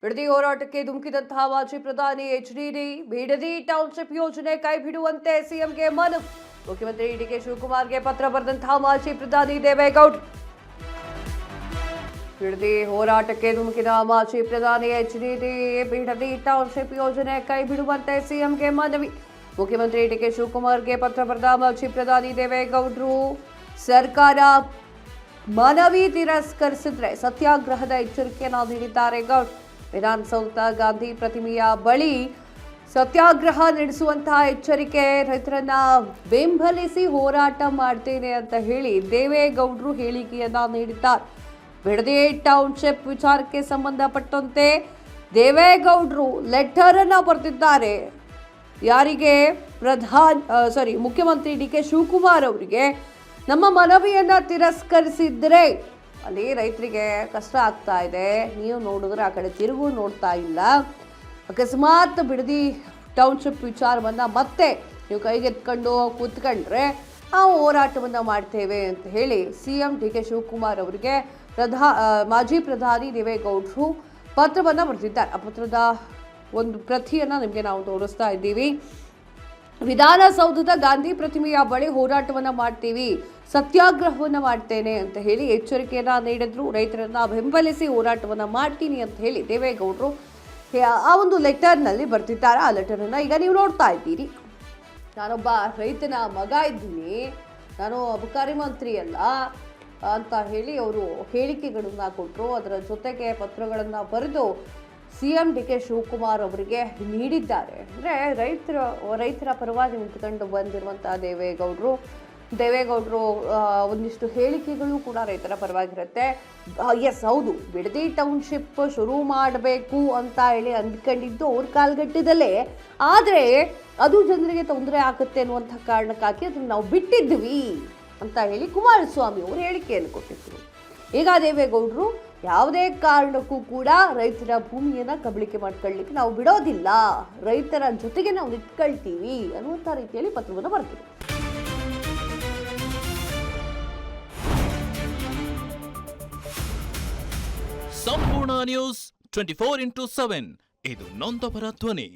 ಬಿಡದಿ ಹೋರಾಟಕ್ಕೆ ಧುಮುಕಿದಂತಹ ಮಾಜಿ ಪ್ರಧಾನಿ ಎಚ್ಡಿಡಿ ಬಿಡದಿ ಟೌನ್ಶಿಪ್ ಯೋಜನೆ ಕೈಬಿಡುವಂತೆ ಸಿಎಂಗೆ ಮನವಿ. ಮುಖ್ಯಮಂತ್ರಿ ಡಿಕೆ ಶಿವಕುಮಾರ್ಗೆ ಪತ್ರ ಬರೆದಂತಹ ಮಾಜಿ ಪ್ರಧಾನಿ ದೇವೇಗೌಡರು. ಬಿಡದಿ ಹೋರಾಟಕ್ಕೆ ಧುಮುಕಿದ ಮಾಜಿ ಪ್ರಧಾನಿ ಎಚ್ಡಿಡಿ ಬಿಡದಿ ಟೌನ್ಶಿಪ್ ಯೋಜನೆ ಕೈಬಿಡುವಂತೆ ಸಿಎಂಗೆ ಮನವಿ. ಮುಖ್ಯಮಂತ್ರಿ ಡಿಕೆ ಶಿವಕುಮಾರ್ಗೆ ಪತ್ರ ಬರೆದ ಮಾಜಿ ಪ್ರಧಾನಿ ದೇವೇಗೌಡರು ಸರ್ಕಾರ ಮನವಿ ತಿರಸ್ಕರಿಸಿದ್ರೆ ಸತ್ಯಾಗ್ರಹದ ಎಚ್ಚರಿಕೆಯನ್ನು ನೀಡಿದ್ದಾರೆ. ಗೌಡ್ ವಿಧಾನಸೌಧ ಗಾಂಧಿ ಪ್ರತಿಮೆಯ ಬಳಿ ಸತ್ಯಾಗ್ರಹ ನಡೆಸುವಂತಹ ಎಚ್ಚರಿಕೆ, ರೈತರನ್ನ ಬೆಂಬಲಿಸಿ ಹೋರಾಟ ಮಾಡ್ತೇನೆ ಅಂತ ಹೇಳಿ ದೇವೇಗೌಡರು ಹೇಳಿಕೆಯನ್ನ ನೀಡಿದ್ದಾರೆ. ಬಿಡದಿ ಟೌನ್ಶಿಪ್ ವಿಚಾರಕ್ಕೆ ಸಂಬಂಧಪಟ್ಟಂತೆ ದೇವೇಗೌಡರು ಲೆಟರ್ ಅನ್ನ ಬರೆದಿದ್ದಾರೆ. ಯಾರಿಗೆ? ಮುಖ್ಯಮಂತ್ರಿ ಡಿಕೆ ಶಿವಕುಮಾರ್ ಅವರಿಗೆ ನಮ್ಮ ಮನವಿಯನ್ನ ತಿರಸ್ಕರಿಸಿದ್ರೆ ಅಲ್ಲಿ ರೈತರಿಗೆ ಕಷ್ಟ ಆಗ್ತಾ ಇದೆ, ನೀವು ನೋಡಿದ್ರೆ ಆ ಕಡೆ ತಿರುಗು ನೋಡ್ತಾ ಇಲ್ಲ, ಅಕಸ್ಮಾತ್ ಬಿಡದಿ ಟೌನ್ಶಿಪ್ ವಿಚಾರವನ್ನ ಮತ್ತೆ ನೀವು ಕೈಗೆತ್ಕೊಂಡು ಕೂತ್ಕೊಂಡ್ರೆ ನಾವು ಹೋರಾಟವನ್ನ ಮಾಡ್ತೇವೆ ಅಂತ ಹೇಳಿ ಸಿಎಂ ಡಿಕೆ ಶಿವಕುಮಾರ್ ಅವರಿಗೆ ಮಾಜಿ ಪ್ರಧಾನಿ ದೇವೇಗೌಡರು ಪತ್ರವನ್ನ ಬರೆದಿದ್ದಾರೆ. ಆ ಪತ್ರದ ಒಂದು ಪ್ರತಿಯನ್ನ ನಿಮಗೆ ನಾವು ತೋರಿಸ್ತಾ ಇದ್ದೀವಿ. ವಿಧಾನಸೌಧದ ಗಾಂಧಿ ಪ್ರತಿಮೆಯ ಬಳಿ ಹೋರಾಟವನ್ನ ಮಾಡ್ತೀವಿ, ಸತ್ಯಾಗ್ರಹವನ್ನ ಮಾಡ್ತೇನೆ ಅಂತ ಹೇಳಿ ಎಚ್ಚರಿಕೆಯನ್ನ ನೀಡಿದ್ರು. ರೈತರನ್ನ ಬೆಂಬಲಿಸಿ ಹೋರಾಟವನ್ನ ಮಾಡ್ತೀನಿ ಅಂತ ಹೇಳಿ ದೇವೇಗೌಡರು ಆ ಒಂದು ಲೆಟರ್ನಲ್ಲಿ ಬರ್ತಿದ್ದಾರೆ. ಆ ಲೆಟರನ್ನ ಈಗ ನೀವು ನೋಡ್ತಾ ಇದ್ದೀರಿ. ನಾನೊಬ್ಬ ರೈತನ ಮಗ ಇದ್ದೀನಿ, ನಾನು ಅಬಕಾರಿ ಮಂತ್ರಿ ಅಲ್ಲ ಅಂತ ಹೇಳಿ ಅವರು ಹೇಳಿಕೆಗಳನ್ನ ಕೊಟ್ಟರು. ಅದರ ಜೊತೆಗೆ ಪತ್ರಗಳನ್ನ ಬರೆದು ಸಿಎಂ ಡಿಕೆ ಶಿವಕುಮಾರ್ ಅವರಿಗೆ ನೀಡಿದ್ದಾರೆ. ಅಂದರೆ ರೈತರ ಪರವಾಗಿ ನಿಂತ್ಕೊಂಡು ಬಂದಿರುವಂತಹ ದೇವೇಗೌಡರು ಒಂದಿಷ್ಟು ಹೇಳಿಕೆಗಳು ಕೂಡ ರೈತರ ಪರವಾಗಿರುತ್ತೆ. ಎಸ್, ಹೌದು, ಬಿಡದಿ ಟೌನ್ಶಿಪ್ ಶುರು ಮಾಡಬೇಕು ಅಂತ ಹೇಳಿ ಅಂದ್ಕೊಂಡಿದ್ದು ಅವ್ರ ಕಾಲ್ಗಟ್ಟದಲ್ಲೇ, ಆದರೆ ಅದು ಜನರಿಗೆ ತೊಂದರೆ ಆಗುತ್ತೆ ಅನ್ನುವಂಥ ಕಾರಣಕ್ಕಾಗಿ ಅದನ್ನು ನಾವು ಬಿಟ್ಟಿದ್ವಿ ಅಂತ ಹೇಳಿ ಕುಮಾರಸ್ವಾಮಿ ಅವರು ಹೇಳಿಕೆಯನ್ನು ಕೊಟ್ಟಿದ್ರು. ಈಗ ದೇವೇಗೌಡರು ಯಾವುದೇ ಕಾರಣಕ್ಕೂ ಕೂಡ ರೈತರ ಭೂಮಿಯನ್ನು ಕಬಳಿಕೆ ಮಾಡ್ಕೊಳ್ಳಿಕ್ಕೆ ನಾವು ಬಿಡೋದಿಲ್ಲ, ರೈತರ ಜೊತೆಗೆ ನಾವು ನಿಂತ್ಕೊಳ್ತೀವಿ ಅನ್ನುವಂಥ ರೀತಿಯಲ್ಲಿ ಪತ್ರವನ್ನು ಬರ್ತೀವಿ. ಸಂಪೂರ್ಣ ನ್ಯೂಸ್ 24x7 ಇದು ನೊಂದವರ ಧ್ವನಿ.